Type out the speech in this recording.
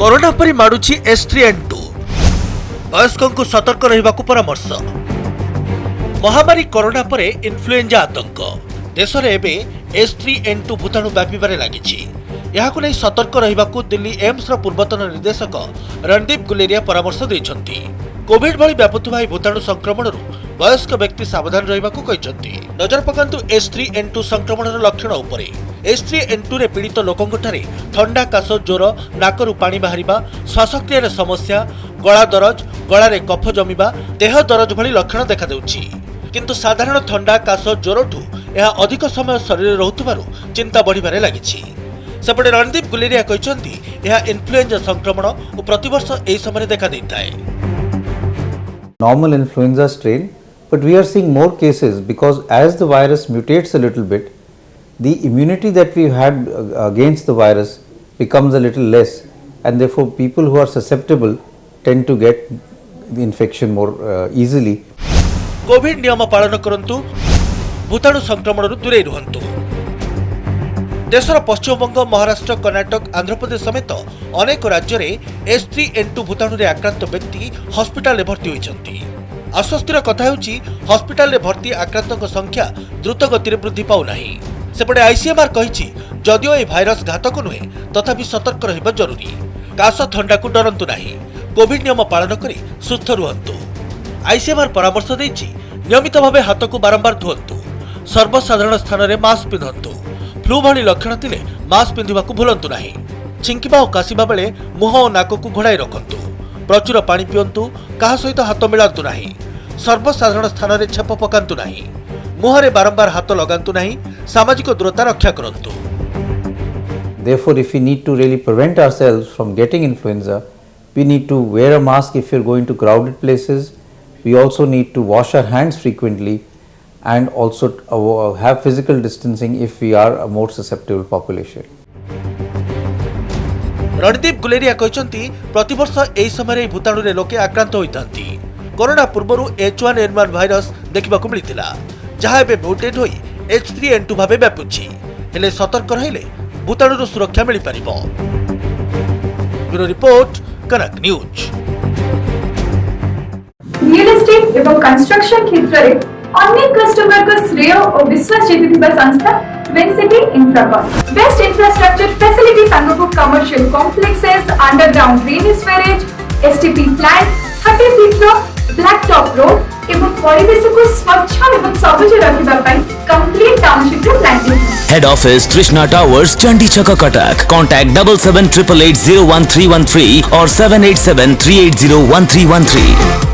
Corona परी माडुछि H3N2 वयस्कों सतर्क रहिबा परामर्श। महामारी कोरोना परे इन्फ्लुएंजा आतंक देश में एबे H3N2 भूताणु व्यापार लगी। यहाकु नै सतर्क रहिबाकु दिल्ली एम्स पूर्वतन निर्देशक रणदीप गुलेरिया परामर्श दैछन्ति। कोविड भली व्यापुथुवा ଏହି भूताणु संक्रमणରୁ वयस्क व्यक्ति सावधान रहिबाकु कहिसन्ति। नजर पकांतु H3N2 संक्रमणर लक्षण उपरे। H3N2 रे पीड़ित लोकंठारे ठंडा काश ज्वर नाकरू पानी बाहरिबा श्वासक्रियार समस्या गला दरज गलारे कफ जमिबा देह दरज भली लक्षण देखा देउछि। किंतु साधारण ठंडा काश ज्वरठू यह अधिक समय शरीर रहुथबारु चिंता बढ़िबारे लागिछि। सेपटे रणदीप गुलेरिया कहते यह इन्फ्लुएंजा संक्रमण और प्रतिवर्ष यही समय देखा देता है। Normal influenza strain, but we are seeing more cases because as the virus mutates a little bit, the immunity that we had against the virus becomes a little less, and therefore people who are susceptible tend to get the infection more easily. Covid नियम पालन करंतु भूताणु संक्रमण दूरे रुहंतु। देशर पश्चिमबंग महाराष्ट्र कर्णाटक आंध्र प्रदेश समेत अनेक राज्य में H3N2 भूताणु रे आक्रांत व्यक्ति हॉस्पिटल में भर्ती होइछन्ति। आश्वस्तिर कथा हेउछि हॉस्पिटल में भर्ती आक्रांतक संख्या द्रुत गति वृद्धि पाउ नाही। सेपटे ICMR कहिछि जदिओ ए भाइरस घातक नुहे तथापि सतर्क रहिबा जरूरी। काश ठंडा को डरंतु नाही, कोविड नियम पालन करी सुस्थ रुहंतु। ICMR परामर्श दैछि नियमित भावे हाथ को बारंबार धुअंतु, सर्वसाधारण स्थान में मास्क पिंधंतु, फ्लू भली लक्षण थिले मास्क पिंधिबाकु भूलंतु नाही, छिंकिबा और कासिबा बेले मुह और नाक को घोड़ाई रखंतु, प्रचुर पानी पियंतु, काहा सहित हाथ मिलांतु नाही, सर्वसाधारण स्थान में छेप पकांतु नाही, मुहरे बारंबार हाथ लगांतु नाही, सामाजिक दूरता रक्षा करंतु। Therefore, if we need to really prevent ourselves from getting influenza, we need to wear a mask if you're going to crowded places. We also need to wash our hands frequently and also have physical distancing if we are a more susceptible population. Randeep Guleria कहते प्रतिवर्ष यही समय भूताणु रे लोके आक्रांत होइतांती। Corona पूर्वरु H1N1 virus देखिबाकु मिलिथिला, जहा एबे mutate होई H3N2 भाबे व्यापुछि। हेले सतर्क रहिले भूताणुर सुरक्षा मिलि परिबो। ब्यूरो रिपोर्ट, कनक न्यूज। रियल एस्टेट एवं कंस्ट्रक्शन क्षेत्र रे अनेक कस्टमर को श्रेय और विश्वास जीतिथिबा संस्था Twin City Infracon. Best infrastructure facility संगको commercial complexes, underground drainage storage, STP plant, 30 feet रो ब्लैक टॉप रोड एवं परिवेश को स्वच्छ एवं सबुज रखिबा पई कंप्लीट टाउनशिप रो plantation. Head office Krishna towers, Chandi Chhak, Cuttack. Contact 7788801313 और 7873801313।